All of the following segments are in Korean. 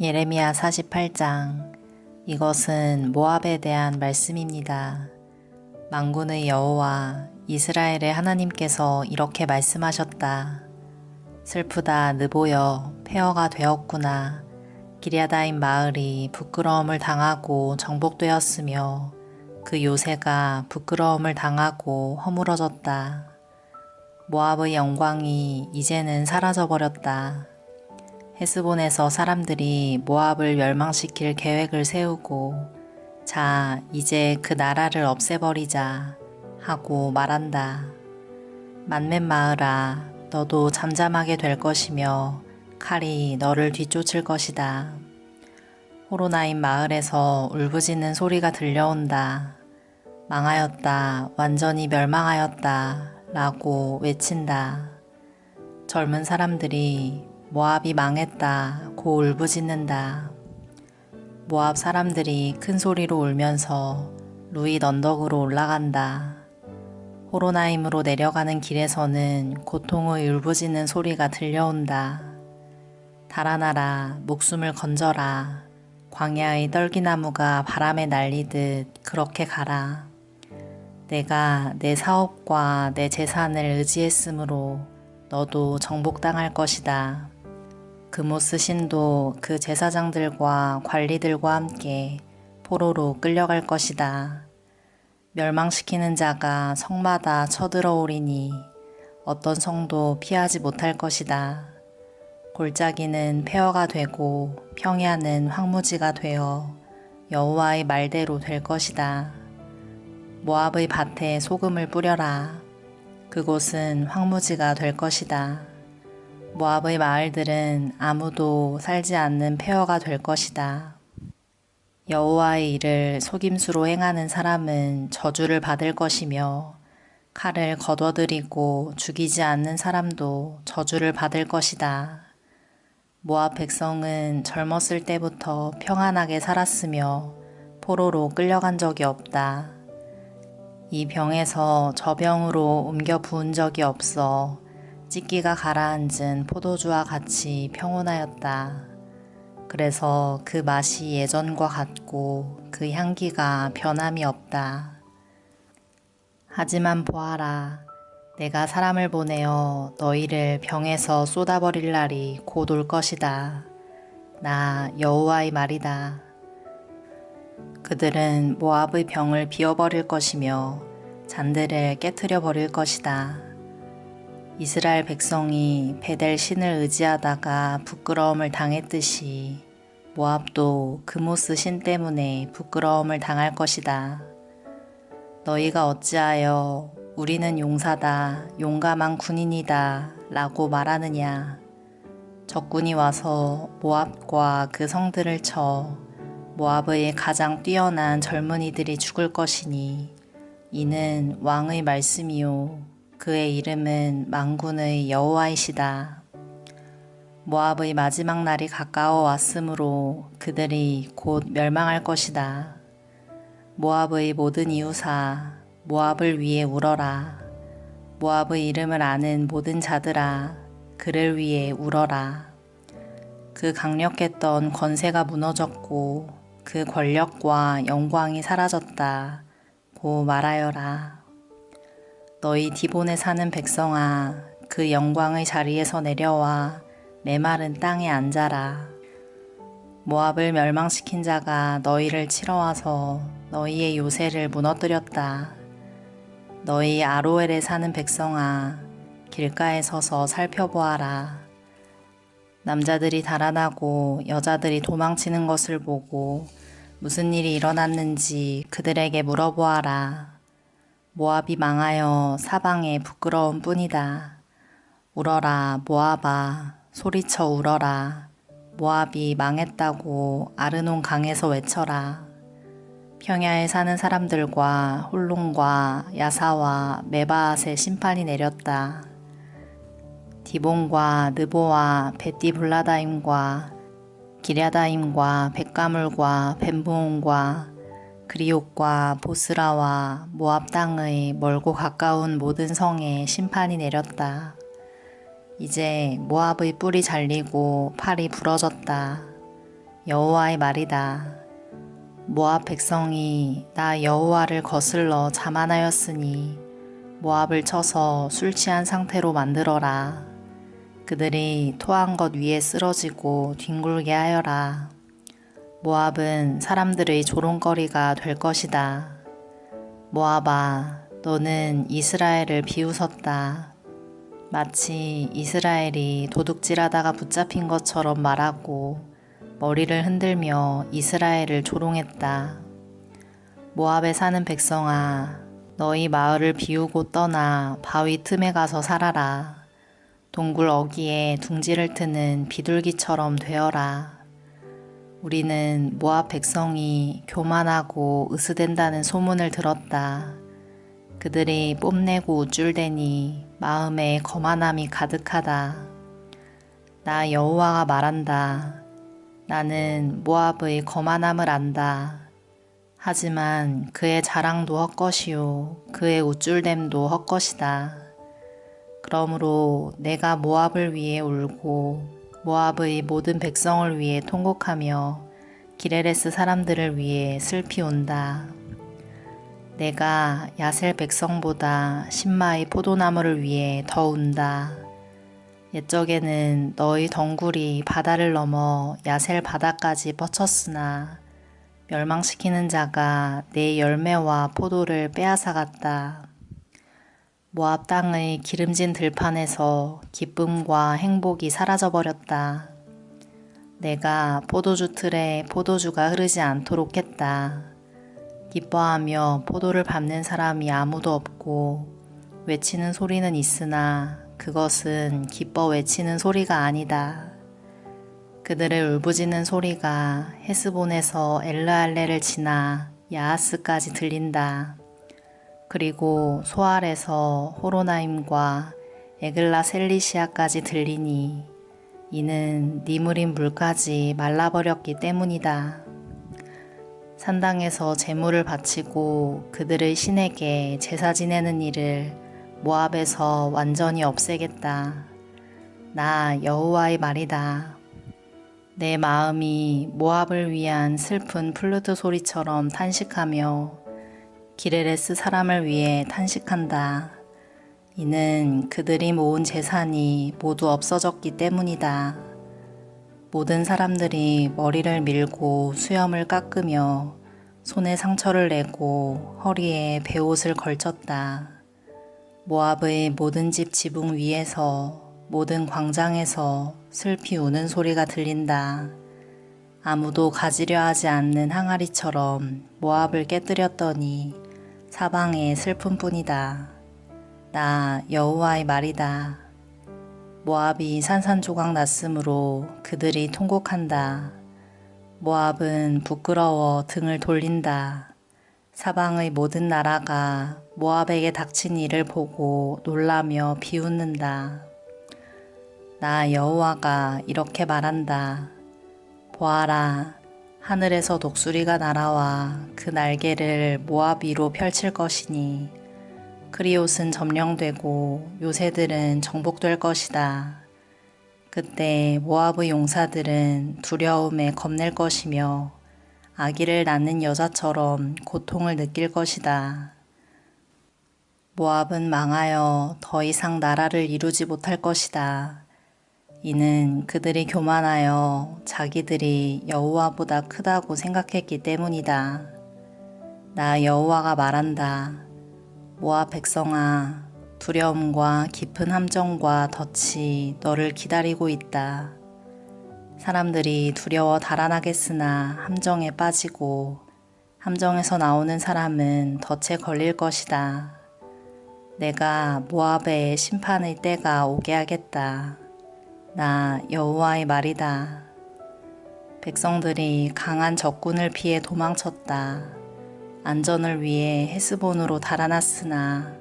예레미야 48장. 이것은 모압에 대한 말씀입니다. 만군의 여호와 이스라엘의 하나님께서 이렇게 말씀하셨다. 슬프다 느보여 폐허가 되었구나. 기럇아임 마을이 부끄러움을 당하고 정복되었으며 그 요새가 부끄러움을 당하고 허물어졌다. 모압의 영광이 이제는 사라져버렸다. 헤스본에서 사람들이 모압을 멸망시킬 계획을 세우고 자, 이제 그 나라를 없애버리자 하고 말한다. 만맨 마을아, 너도 잠잠하게 될 것이며 칼이 너를 뒤쫓을 것이다. 호로나임 마을에서 울부짖는 소리가 들려온다. 망하였다, 완전히 멸망하였다 라고 외친다. 젊은 사람들이 모압이 망했다 고 울부짖는다. 모압 사람들이 큰 소리로 울면서 루잇 언덕으로 올라간다. 호로나임으로 내려가는 길에서는 고통의 울부짖는 소리가 들려온다. 달아나라, 목숨을 건져라. 광야의 떨기나무가 바람에 날리듯 그렇게 가라. 내가 내 사업과 내 재산을 의지했으므로 너도 정복당할 것이다. 그모스 신도 그 제사장들과 관리들과 함께 포로로 끌려갈 것이다. 멸망시키는 자가 성마다 쳐들어오리니 어떤 성도 피하지 못할 것이다. 골짜기는 폐허가 되고 평야는 황무지가 되어 여호와의 말대로 될 것이다. 모압의 밭에 소금을 뿌려라. 그곳은 황무지가 될 것이다. 모압의 마을들은 아무도 살지 않는 폐허가 될 것이다. 여호와의 일을 속임수로 행하는 사람은 저주를 받을 것이며 칼을 거둬들이고 죽이지 않는 사람도 저주를 받을 것이다. 모압 백성은 젊었을 때부터 평안하게 살았으며 포로로 끌려간 적이 없다. 이 병에서 저 병으로 옮겨 부은 적이 없어 찢기가 가라앉은 포도주와 같이 평온하였다. 그래서 그 맛이 예전과 같고 그 향기가 변함이 없다. 하지만 보아라, 내가 사람을 보내어 너희를 병에서 쏟아버릴 날이 곧 올 것이다. 나 여호와의 말이다. 그들은 모압의 병을 비워버릴 것이며 잔들을 깨트려 버릴 것이다. 이스라엘 백성이 베델 신을 의지하다가 부끄러움을 당했듯이 모압도 그모스 신 때문에 부끄러움을 당할 것이다. 너희가 어찌하여 우리는 용사다, 용감한 군인이다 라고 말하느냐. 적군이 와서 모압과 그 성들을 쳐 모압의 가장 뛰어난 젊은이들이 죽을 것이니 이는 왕의 말씀이요 그의 이름은 만군의 여호와이시다. 모압의 마지막 날이 가까워 왔으므로 그들이 곧 멸망할 것이다. 모압의 모든 이웃아, 모압을 위해 울어라. 모압의 이름을 아는 모든 자들아, 그를 위해 울어라. 그 강력했던 권세가 무너졌고 그 권력과 영광이 사라졌다 고 말하여라. 너희 디본에 사는 백성아, 그 영광의 자리에서 내려와 메마른 땅에 앉아라. 모압을 멸망시킨 자가 너희를 치러 와서 너희의 요새를 무너뜨렸다. 너희 아로엘에 사는 백성아, 길가에 서서 살펴보아라. 남자들이 달아나고 여자들이 도망치는 것을 보고 무슨 일이 일어났는지 그들에게 물어보아라. 모압이 망하여 사방에 부끄러움 뿐이다. 울어라 모압아, 소리쳐 울어라. 모압이 망했다고 아르논 강에서 외쳐라. 평야에 사는 사람들과 홀론과 야사와 메바앗의 심판이 내렸다. 디본과 느보와 벳디블라다임과 기럇아임과 벳가물과 벤보온과 그리옥과 보스라와 모압 땅의 멀고 가까운 모든 성에 심판이 내렸다. 이제 모압의 뿔이 잘리고 팔이 부러졌다. 여호와의 말이다. 모압 백성이 나 여호와를 거슬러 자만하였으니 모압을 쳐서 술 취한 상태로 만들어라. 그들이 토한 것 위에 쓰러지고 뒹굴게 하여라. 모압은 사람들의 조롱거리가 될 것이다. 모압아, 너는 이스라엘을 비웃었다. 마치 이스라엘이 도둑질하다가 붙잡힌 것처럼 말하고 머리를 흔들며 이스라엘을 조롱했다. 모압에 사는 백성아, 너희 마을을 비우고 떠나 바위 틈에 가서 살아라. 동굴 어귀에 둥지를 트는 비둘기처럼 되어라. 우리는 모압 백성이 교만하고 으스댄다는 소문을 들었다. 그들이 뽐내고 우쭐대니 마음에 거만함이 가득하다. 나 여호와가 말한다. 나는 모압의 거만함을 안다. 하지만 그의 자랑도 헛것이요 그의 우쭐댐도 헛것이다. 그러므로 내가 모압을 위해 울고 모압의 모든 백성을 위해 통곡하며 기레레스 사람들을 위해 슬피 운다. 내가 야셀 백성보다 신마의 포도나무를 위해 더 운다. 옛적에는 너희 덩굴이 바다를 넘어 야셀 바다까지 뻗쳤으나 멸망시키는 자가 내 열매와 포도를 빼앗아갔다. 모압 땅의 기름진 들판에서 기쁨과 행복이 사라져버렸다. 내가 포도주 틀에 포도주가 흐르지 않도록 했다. 기뻐하며 포도를 밟는 사람이 아무도 없고 외치는 소리는 있으나 그것은 기뻐 외치는 소리가 아니다. 그들의 울부짖는 소리가 헤스본에서 엘르알레를 지나 야하스까지 들린다. 그리고 소알에서 호로나임과 에글라 셀리시아까지 들리니 이는 니무린 물까지 말라버렸기 때문이다. 산당에서 제물을 바치고 그들의 신에게 제사 지내는 일을 모압에서 완전히 없애겠다. 나 여호와의 말이다. 내 마음이 모압을 위한 슬픈 플루트 소리처럼 탄식하며 기레레스 사람을 위해 탄식한다. 이는 그들이 모은 재산이 모두 없어졌기 때문이다. 모든 사람들이 머리를 밀고 수염을 깎으며 손에 상처를 내고 허리에 베옷을 걸쳤다. 모압의 모든 집 지붕 위에서 모든 광장에서 슬피 우는 소리가 들린다. 아무도 가지려 하지 않는 항아리처럼 모압을 깨뜨렸더니 사방에 슬픔뿐이다. 나 여호와의 말이다. 모압이 산산조각 났으므로 그들이 통곡한다. 모압은 부끄러워 등을 돌린다. 사방의 모든 나라가 모압에게 닥친 일을 보고 놀라며 비웃는다. 나 여호와가 이렇게 말한다. 보아라, 하늘에서 독수리가 날아와 그 날개를 모압 위로 펼칠 것이니 그리옷은 점령되고 요새들은 정복될 것이다. 그때 모압의 용사들은 두려움에 겁낼 것이며 아기를 낳는 여자처럼 고통을 느낄 것이다. 모압은 망하여 더 이상 나라를 이루지 못할 것이다. 이는 그들이 교만하여 자기들이 여호와보다 크다고 생각했기 때문이다. 나 여호와가 말한다. 모압 백성아, 두려움과 깊은 함정과 덫이 너를 기다리고 있다. 사람들이 두려워 달아나겠으나 함정에 빠지고 함정에서 나오는 사람은 덫에 걸릴 것이다. 내가 모압의 심판의 때가 오게 하겠다. 나 여호와의 말이다. 백성들이 강한 적군을 피해 도망쳤다. 안전을 위해 헤스본으로 달아났으나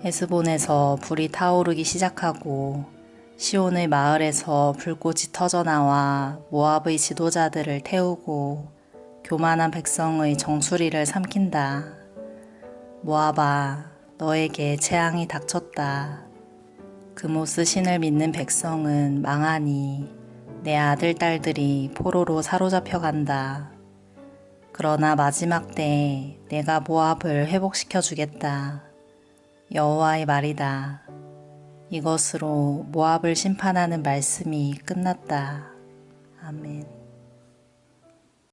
헤스본에서 불이 타오르기 시작하고 시온의 마을에서 불꽃이 터져나와 모압의 지도자들을 태우고 교만한 백성의 정수리를 삼킨다. 모압아, 너에게 재앙이 닥쳤다. 그모스 신을 믿는 백성은 망하니 내 아들, 딸들이 포로로 사로잡혀 간다. 그러나 마지막 때에 내가 모압을 회복시켜 주겠다. 여호와의 말이다. 이것으로 모압을 심판하는 말씀이 끝났다. 아멘.